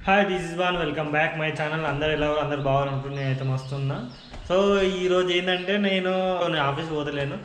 Hi this is వాన్ welcome back my channel. అందరు ఎలా అందరు బాగాలనుకుంటున్నా, నేనైతే మస్తున్నా. సో ఈరోజు ఏంటంటే నేను ఆఫీస్ పోతలేను.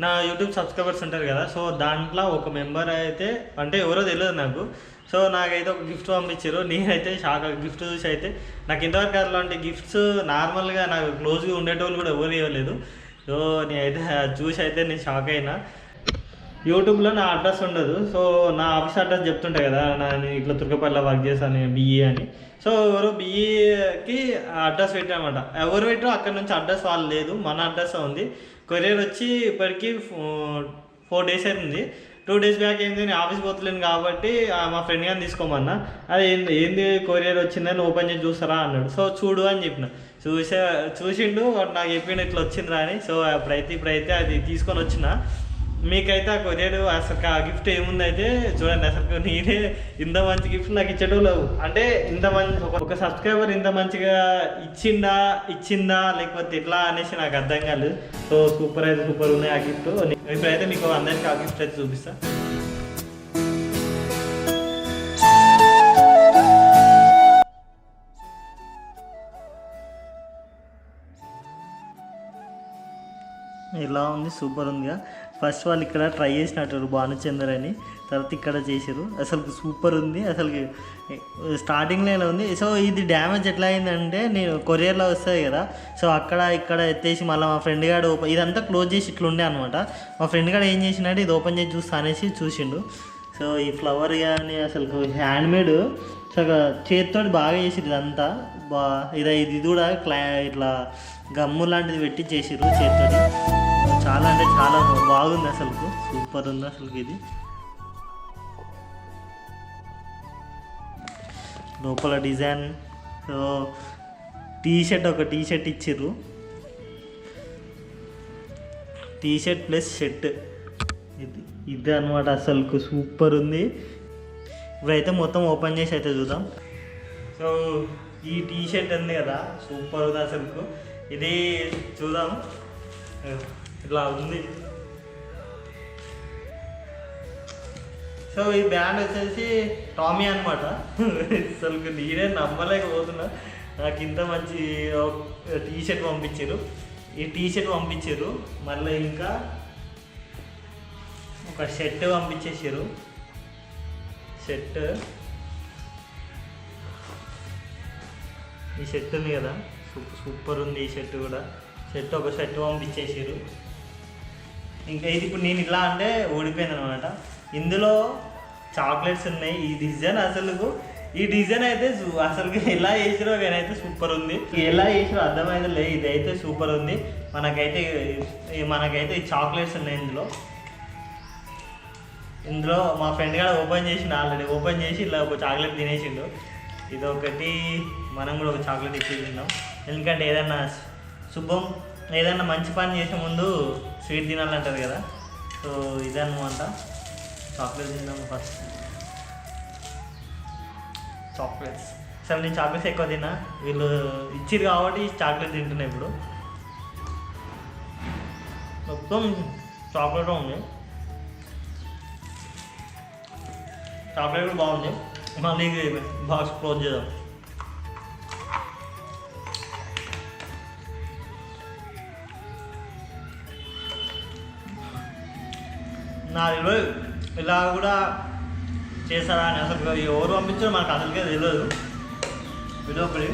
నా యూట్యూబ్ సబ్స్క్రైబర్స్ ఉంటారు కదా, సో దాంట్లో ఒక మెంబర్ అయితే అంటే ఎవరో తెలియదు నాకు. సో నాకైతే ఒక గిఫ్ట్ పంపించారు. నేనైతే షాక్. గిఫ్ట్ చూసి అయితే నాకు ఇంతవరకు అలాంటి గిఫ్ట్స్ నార్మల్గా నాకు క్లోజ్గా ఉండేటోళ్ళు కూడా ఎవరు ఇవ్వలేదు. సో నేనైతే చూసి అయితే నేను షాక్ అయినా. యూట్యూబ్లో నా అడ్రస్ ఉండదు. సో నా ఆఫీస్ అడ్రస్ చెప్తుంటాయి కదా, నేను ఇట్లా తుర్కపల్లిలో వర్క్ చేశాను బిఈ అని. సో ఎవరు బిఈకి అడ్రస్ పెట్టామన్నమాట. ఎవరు పెట్టారో అక్కడ నుంచి అడ్రస్ వాళ్ళు లేదు, మన అడ్రస్ ఉంది. కొరియర్ వచ్చి ఇప్పటికీ 4 days అవుతుంది. 2 days బ్యాక్ ఏంది, నేను ఆఫీస్ పోతలేను కాబట్టి మా ఫ్రెండ్ గారిని తీసుకోమన్నా. అది ఏంది కొరియర్ వచ్చిందని ఓపెన్ చేసి చూస్తారా అన్నాడు. సో చూడు అని చెప్పిన. చూసిండు, వాడు నాకు చెప్పిండు ఇట్లా వచ్చిందిరా అని. సో ఇప్పుడైతే అది తీసుకొని వచ్చిన. మీకైతే ఆ కొరియర్ అసలు ఆ గిఫ్ట్ ఏముందైతే చూడండి. అసలు నేనే ఇంత మంచి గిఫ్ట్ నాకు ఇచ్చేటోళ్ళు అంటే ఇంత మంచి ఒక సబ్స్క్రైబర్ ఇంత మంచిగా ఇచ్చిందా లేకపోతే ఎట్లా అనేసి నాకు అర్థం కాలేదు. సో సూపర్ ఉన్నాయి ఆ గిఫ్ట్. ఇప్పుడైతే మీకు అందరికీ ఆ గిఫ్ట్ అయితే చూపిస్తా. ఇలా ఉంది, సూపర్ ఉందిగా. ఫస్ట్ వాళ్ళు ఇక్కడ ట్రై చేసినట్టు భానుచందర్ అని, తర్వాత ఇక్కడ చేసారు. అసలు సూపర్ ఉంది. అసలు స్టార్టింగ్లో ఎలా ఉంది. సో ఇది డ్యామేజ్ ఎట్లా అయిందంటే, నేను కొరియర్లో వస్తుంది కదా, సో ఇక్కడ ఎత్తేసి మళ్ళీ మా ఫ్రెండ్ గారు ఇదంతా క్లోజ్ చేసి ఇట్లా ఉండే అనమాట. మా ఫ్రెండ్ గారు ఏం చేసినట్టు ఇది ఓపెన్ చేసి చూస్తా అనేసి చూసిండు. సో ఈ ఫ్లవర్ కానీ అసలు హ్యాండ్మేడ్ చేతితో బాగా చేసిరు. ఇదంతా ఇది కూడా ఇట్లా గమ్ము లాంటిది పెట్టి చేసిర్రు చేతితో. చాలా అంటే చాలా బాగుంది, అసలు సూపర్ ఉంది అసలు. ఇది లోపల డిజైన్. సో ఒక టీ షర్ట్ ఇచ్చిర్రు. టీ షర్ట్ ప్లస్ షర్ట్ ఇది అనమాట. అసలు సూపర్ ఉంది. ఇప్పుడైతే మొత్తం ఓపెన్ చేసి అయితే చూద్దాం. సో ఈ టీ షర్ట్ ఉంది కదా, సూపర్ ఉంది అసలు. ఇది చూద్దాం, ఇట్లా ఉంది. సో ఈ బ్యాండ్ వచ్చేసి టామీ అనమాట. అసలు నేనే నమ్మలేకపోతున్నా, నాకు ఇంత మంచి టీ షర్ట్ పంపించారు. ఈ టీ షర్ట్ పంపించారు, మళ్ళీ ఇంకా ఒక షర్ట్ పంపించేసారు. ఈ షర్ట్ ఉంది కదా, సూపర్ ఉంది. ఈ షర్ట్ కూడా ఒక షర్ట్ పంపించేసారు. ఇంకా ఇది ఇప్పుడు నేను ఇలా అంటే ఓడిపోయింది అనమాట. ఇందులో చాక్లెట్స్ ఉన్నాయి. ఈ డిజైన్ ఈ డిజైన్ అయితే అసలు ఎలా చేసిరో కానీ అయితే సూపర్ ఉంది. ఎలా చేసిరో అర్థమైతే లేదు, ఇదైతే సూపర్ ఉంది. మనకైతే ఈ చాక్లెట్స్ ఉన్నాయి ఇందులో మా ఫ్రెండ్ గారు ఆల్రెడీ ఓపెన్ చేసి ఇలా ఒక చాక్లెట్ తినేసిండు. ఇదొకటి మనం కూడా ఒక చాక్లెట్ ఇచ్చి తిన్నాం. ఎందుకంటే ఏదన్నా మంచి పని చేసే ముందు స్వీట్ తినాలంటారు కదా. సో ఇదన్నమాట. చాక్లెట్ తిన్నాము ఫస్ట్. చాక్లెట్స్ అసలు నేను చాక్లెట్స్ ఎక్కువ తిన్నా, వీళ్ళు ఇచ్చిరు కాబట్టి చాక్లెట్ తింటున్నా. ఇప్పుడు మొత్తం చాక్లెట్ ఉంది. చాక్లెట్ కూడా బాగుంది. మళ్ళీ బాక్స్ క్లోజ్ చేద్దాం. నా తెలియదు ఇలా కూడా చేస్తారా అని. అసలు ఎవరు పంపించారో మనకు అసలుకే తెలియదు. వీడియోపడి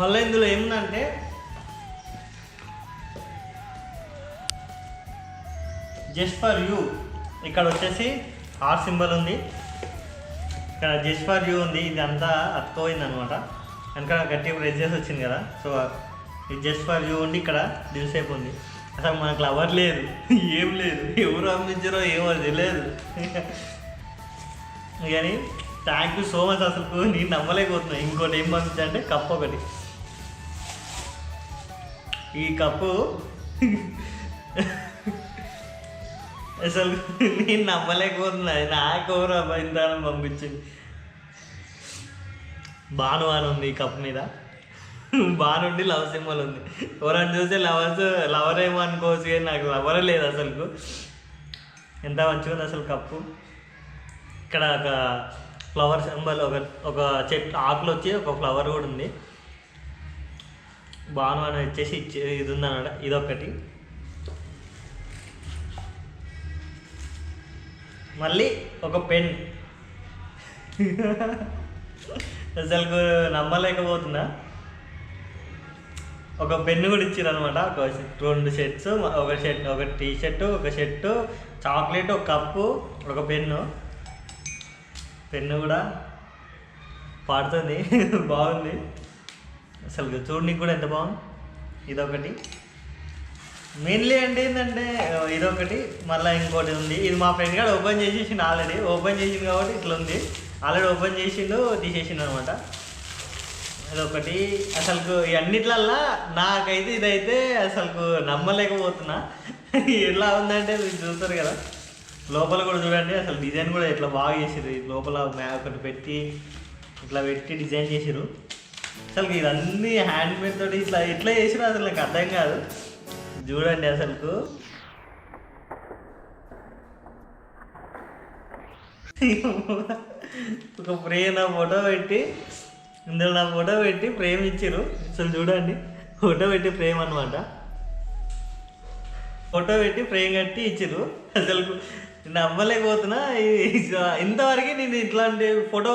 మళ్ళీ ఇందులో ఏముందంటే జస్ట్ ఫర్ యూ. ఇక్కడ వచ్చేసి హార్ట్ సింబల్ ఉంది, ఇక్కడ జస్ట్ ఫర్ యూ ఉంది. ఇది అంతా అతుకోయింది అనమాట. వెనక గట్టిగా ప్రెస్ చేసి వచ్చింది కదా. సో ఇది జస్ట్ ఫర్ యూ ఉండి ఇక్కడ దిల్సేపు ఉంది. అసలు మనకు లవర్ లేదు, ఏం లేదు. ఎవరు పంపించారో ఏమో తెలియదు. కానీ థ్యాంక్ యూ సో మచ్. అసలు నేను నమ్మలేకపోతున్నాను. ఇంకోటి ఏం పంపించాలంటే కప్పు ఒకటి. ఈ కప్పు అసలు నేను నమ్మలేకపోతున్నా. నాకు ఎవరు అబ్బాయి పంపించింది. భాను అని ఉంది ఈ కప్ మీద. బాగుండి లవ్ సింబల్ ఉంది. ఎవరైనా చూస్తే లవర్ ఏమో అనుకోవచ్చు, కానీ నాకు లవరే లేదు అసలు. ఎంత మంచిగా ఉంది అసలు కప్పు. ఇక్కడ ఒక ఫ్లవర్ సింబల్, ఒక చెట్టు ఆకులు వచ్చి ఒక ఫ్లవర్ కూడా ఉంది. బాను అని వచ్చేసి ఇది ఉందన్నమాట. ఇదొకటి. మళ్ళీ ఒక పెన్. అసలు నమ్మలేకపోతున్నా. ఒక పెన్ను కూడా ఇచ్చారు అనమాట. ఒక 2 షర్ట్స్, ఒక టీ షర్టు, ఒక షర్టు, చాక్లెట్, ఒక కప్పు, ఒక పెన్ను కూడా పాడుతుంది. బాగుంది అసలు, చూడడానికి కూడా ఎంత బాగుంది. ఇదొకటి. మెయిన్లీ అంటే ఏంటంటే ఇదొకటి, మళ్ళీ ఇంకోటి ఉంది. ఇది మా ఫ్రెండ్ గారు ఓపెన్ చేసేసిండు ఆల్రెడీ. ఓపెన్ చేసిండు కాబట్టి ఇట్లా ఉంది. ఆల్రెడీ ఓపెన్ చేసిండు, తీసేసిండు అనమాట. ఇదొకటి. అసలు అన్నిట్లల్లా నాకైతే ఇదైతే అసలు నమ్మలేకపోతున్నా. ఎలా ఉందంటే మీరు చూస్తారు కదా, లోపల కూడా చూడండి. అసలు డిజైన్ కూడా ఇట్లా బాగా చేసారు. లోపల ఒకటి పెట్టి ఇట్లా పెట్టి డిజైన్ చేసారు. అసలు ఇదన్నీ హ్యాండ్మేడ్ తోటి ఇట్లా చేసారు. అసలు నాకు అర్థం కాదు. చూడండి అసలు ఒక ఫ్రేమ్ నా ఫోటో పెట్టి, ఇందులో నా ఫోటో పెట్టి ఫ్రేమ్ ఇచ్చారు. అసలు చూడండి, ఫోటో పెట్టి ఫ్రేమ్ అనమాట. ఫోటో పెట్టి ఫ్రేమ్ కట్టి ఇచ్చారు. అసలు నమ్మలేకపోతున్నా. ఇంతవరకు నేను ఇట్లాంటి ఫోటో,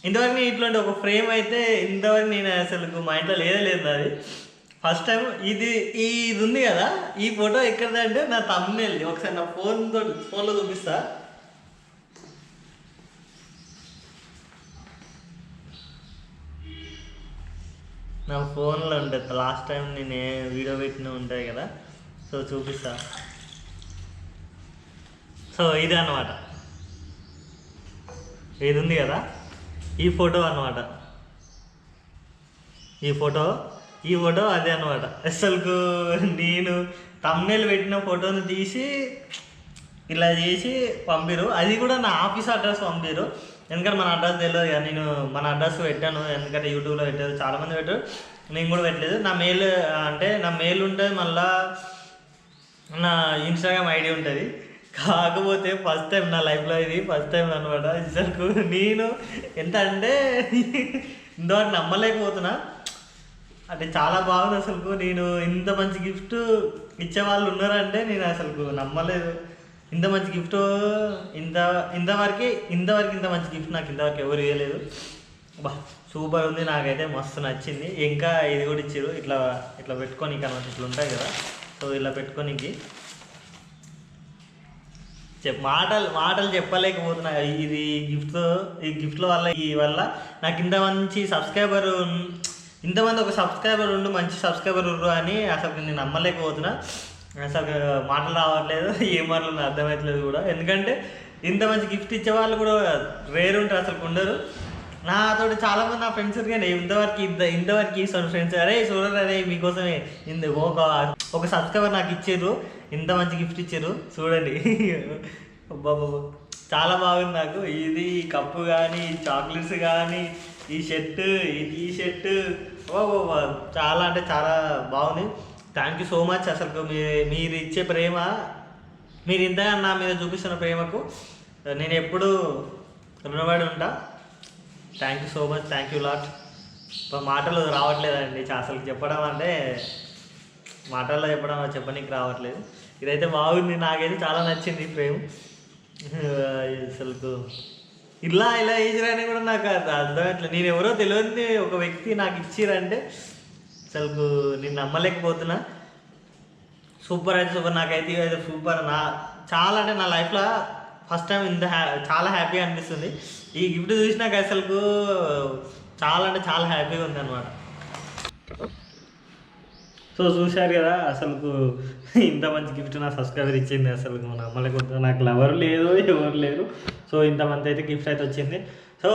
ఇంతవరకు నేను ఇట్లాంటి ఒక ఫ్రేమ్ అయితే ఇంతవరకు నేను అసలు మా ఇంట్లో లేదు. అది ఫస్ట్ టైం. ఇది ఉంది కదా, ఈ ఫోటో ఎక్కడదంటే నా థంబ్నెయిల్. ఒకసారి నా ఫోన్లో చూపిస్తా. నా ఫోన్లో ఉంటుంది. లాస్ట్ టైం నేను వీడియో పెట్టిన ఉంటాయి కదా, సో చూపిస్తా. సో ఇది అనమాట, ఇది ఉంది కదా, ఈ ఫోటో అనమాట. ఈ ఫోటో అదే అనమాట. అసలు నేను థంబ్నెయిల్ పెట్టిన ఫోటోని తీసి ఇలా చేసి పంపిరు. అది కూడా నా ఆఫీస్ అడ్రస్ పంపిరు. ఎందుకంటే మన అడ్రస్ తెలియదు కదా. నేను మన అడ్రస్ పెట్టాను, ఎందుకంటే యూట్యూబ్లో పెట్టారు, చాలామంది పెట్టారు, నేను కూడా పెట్టలేదు. నా మెయిల్ ఉంటుంది, మళ్ళా నా ఇన్స్టాగ్రామ్ ఐడి ఉంటుంది. కాకపోతే ఫస్ట్ టైం నా లైఫ్లో ఇది ఫస్ట్ టైం అనమాట. అసలు నేను ఎంత అంటే ఇంతవరకు నమ్మలేకపోతున్నా. అంటే చాలా బాగుంది అసలు. నేను ఇంత మంచి గిఫ్ట్ ఇచ్చేవాళ్ళు ఉన్నారంటే నేను అసలు నమ్మలేదు. ఇంత మంచి గిఫ్ట్ ఇంతవరకు ఇంత మంచి గిఫ్ట్ నాకు ఇంతవరకు ఎవరు ఇవ్వలేదు. బా సూపర్ ఉంది, నాకైతే మస్తు నచ్చింది. ఇంకా ఇది కూడా ఇచ్చారు, ఇట్లా పెట్టుకోనికి అనమాట. ఇట్లా ఉంటాయి కదా, సో ఇలా పెట్టుకోనికి మాటలు చెప్పలేకపోతున్నా. ఇది ఈ గిఫ్ట్ల వల్ల నాకు ఇంతమంది ఒక సబ్స్క్రైబర్ మంచి సబ్స్క్రైబర్ ఉర్రు అని అసలు నేను నమ్మలేకపోతున్నా. అసలు మాటలు రావట్లేదు, ఏం మాటలు అర్థమవుతలేదు కూడా. ఎందుకంటే ఇంత మంచి గిఫ్ట్ ఇచ్చే వాళ్ళు కూడా రేర్ ఉంటారు, అసలు ఉండరు. నాతో చాలామంది నా ఫ్రెండ్స్ కానీ ఇంతవరకు ఇస్తాను ఫ్రెండ్స్, అరే చూడరు, అరే మీకోసమే ఒక సబ్స్క్రైబర్ నాకు ఇచ్చారు, ఇంత మంచి గిఫ్ట్ ఇచ్చారు చూడండి. బాబా చాలా బాగుంది నాకు. ఇది కప్పు కానీ, చాక్లెట్స్ కానీ, ఈ షర్టు, ఈ టీ షర్టు, చాలా అంటే చాలా బాగుంది. Thank you so much. అసలు మీరు ఇచ్చే ప్రేమ, మీరు ఇంతగా నా మీద చూపిస్తున్న ప్రేమకు నేను ఎప్పుడూ రుణపడి ఉంటా. Thank you so much, thank you lot. మాటలు రావట్లేదండి అసలు చెప్పడం అంటే, మాటల్లో చెప్పనీకి రావట్లేదు. ఇదైతే బాగుంది, నాకైతే చాలా నచ్చింది ప్రేమ. అసలు ఇలా వేసిరని కూడా నాకు అర్థమవుతలేదు. నేను ఎవరో తెలియని ఒక వ్యక్తి నాకు ఇచ్చిరంటే అసలు నేను నమ్మలేకపోతున్నా. సూపర్ అయితే సూపర్, నాకైతే ఇదైతే సూపర్. చాలా అంటే నా లైఫ్లో ఫస్ట్ టైం చాలా హ్యాపీగా అనిపిస్తుంది. ఈ గిఫ్ట్ చూసి నాకు అసలు చాలా అంటే చాలా హ్యాపీగా ఉంది అనమాట. సో చూశారు కదా, అసలు ఇంత మంచి గిఫ్ట్ నా సబ్స్క్రైబర్ ఇచ్చింది. అసలు నమ్మలేకపోతున్నా, నాకు లవర్ లేదు, ఎవరు లేరు. సో ఇంతమంది అయితే గిఫ్ట్ అయితే వచ్చింది. సో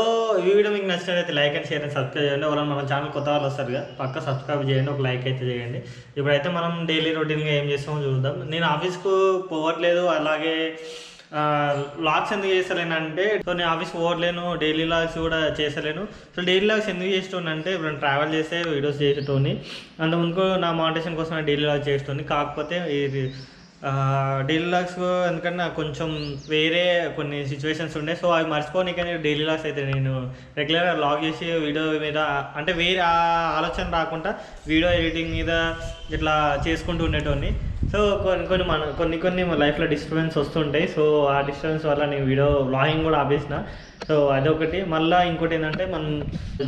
ఈ వీడియో మీకు నచ్చినట్లయితే like and share and subscribe చేయండి. ఎవరైనా మన ఛానల్ కొత్త వాళ్ళు వస్తారు కదా, పక్క సబ్స్క్రైబ్ చేయండి, ఒక లైక్ అయితే చేయండి. ఇప్పుడైతే మనం డైలీ రొటీన్గా ఏం చేస్తామో చూద్దాం. నేను ఆఫీస్కు పోవట్లేదు, అలాగే లాగ్స్ ఎందుకు చేస్తలేనంటే సో నేను ఆఫీస్ పోవట్లేను, డైలీ లాగ్స్ కూడా చేస్తలేను. సో డైలీ లాగ్స్ ఎందుకు చేస్తుంటే ఇప్పుడు నేను ట్రావెల్ చేసే వీడియోస్ చేసేటోని, అంతకుముందు నా మానిటేషన్ కోసం డైలీ లాగ్స్ చేసేటోని. కాకపోతే ఇది డైలీ లాగ్స్ ఎందుకంటే నాకు కొంచెం వేరే కొన్ని సిచ్యువేషన్స్ ఉండే, సో అవి మర్చిపోనికని డైలీ లాగ్స్ అయితే నేను రెగ్యులర్గా లాగ్ చేసి వీడియో మీద అంటే వేరే ఆలోచన రాకుండా వీడియో ఎడిటింగ్ మీద ఇట్లా చేసుకుంటూ ఉండేటోని. సో కొన్ని లైఫ్లో డిస్టర్బెన్స్ వస్తుంటాయి. సో ఆ డిస్టర్బెన్స్ వల్ల నేను వీడియో వ్లాగింగ్ కూడా ఆపేసిన. సో అదొకటి. మళ్ళీ ఇంకోటి ఏంటంటే మనం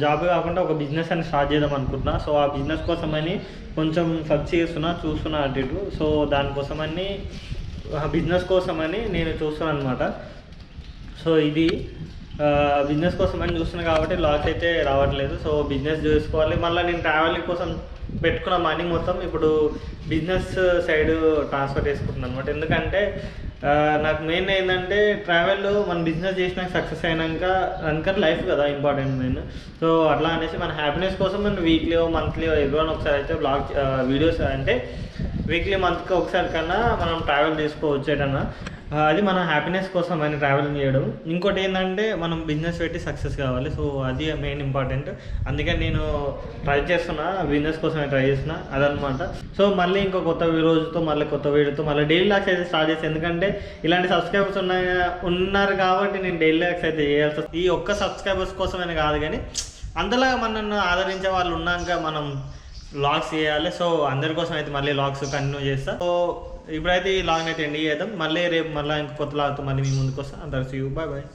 జాబ్ కాకుండా ఒక బిజినెస్ అని స్టార్ట్ చేద్దాం అనుకుంటున్నా. సో ఆ బిజినెస్ కోసమని కొంచెం సర్చ్ చూస్తున్నా అటు ఇటు. సో దానికోసమని బిజినెస్ కోసమని నేను చూస్తున్నాను అనమాట. సో ఇది బిజినెస్ కోసమని చూస్తున్నాను కాబట్టి లాస్ అయితే రావట్లేదు. సో బిజినెస్ చూసుకోవాలి. మళ్ళీ నేను ట్రావెలింగ్ కోసం పెట్టుకున్న మనీ మొత్తం ఇప్పుడు బిజినెస్ సైడ్ ట్రాన్స్ఫర్ చేసుకుంటున్నాను అనమాట. ఎందుకంటే నాకు మెయిన్ ఏంటంటే ట్రావెల్ మన బిజినెస్ చేసినాక సక్సెస్ అయినాక లైఫ్ కదా ఇంపార్టెంట్ మెయిన్. సో అట్లా అనేసి మన హ్యాపీనెస్ కోసం మనం వీక్లీ మంత్లీ ఎవరైనా ఒకసారి అయితే బ్లాగ్ వీడియోస్ అంటే వీక్లీ మంత్కి ఒకసారి కన్నా మనం ట్రావెల్ చేసుకోవచ్చు ఏటన్నా. అది మన హ్యాపీనెస్ కోసం అని ట్రావెలింగ్ చేయడం. ఇంకోటి ఏంటంటే మనం బిజినెస్ పెట్టి సక్సెస్ కావాలి. సో అది మెయిన్ ఇంపార్టెంట్. అందుకని నేను ట్రై చేస్తున్నా, బిజినెస్ కోసమే ట్రై చేస్తున్నా అదనమాట. సో మళ్ళీ ఇంకో కొత్త రోజుతో మళ్ళీ కొత్త వీడియోతో మళ్ళీ డైలీ లాగ్స్ అయితే స్టార్ట్ చేస్తాను. ఎందుకంటే ఇలాంటి సబ్స్క్రైబర్స్ ఉన్నారు కాబట్టి నేను డైలీ లాగ్స్ అయితే చేయాల్సి వస్తుంది. ఈ ఒక్క సబ్స్క్రైబర్స్ కోసమని కాదు కానీ అంతలాగా మనల్ని ఆదరించే వాళ్ళు ఉన్నాక మనం లాగ్స్ చేయాలి. సో అందరి కోసం అయితే మళ్ళీ లాగ్స్ కంటిన్యూ చేస్తా. సో ఇప్పుడైతే ఈ లాగ్ అయితే ఎండ్ చేద్దాం. మళ్ళీ రేపు మళ్ళీ ఇంకో కొత్త లాగ్తో మళ్ళీ మీ ముందుకు వస్తాను. అందరికీ బాయ్ బాయ్.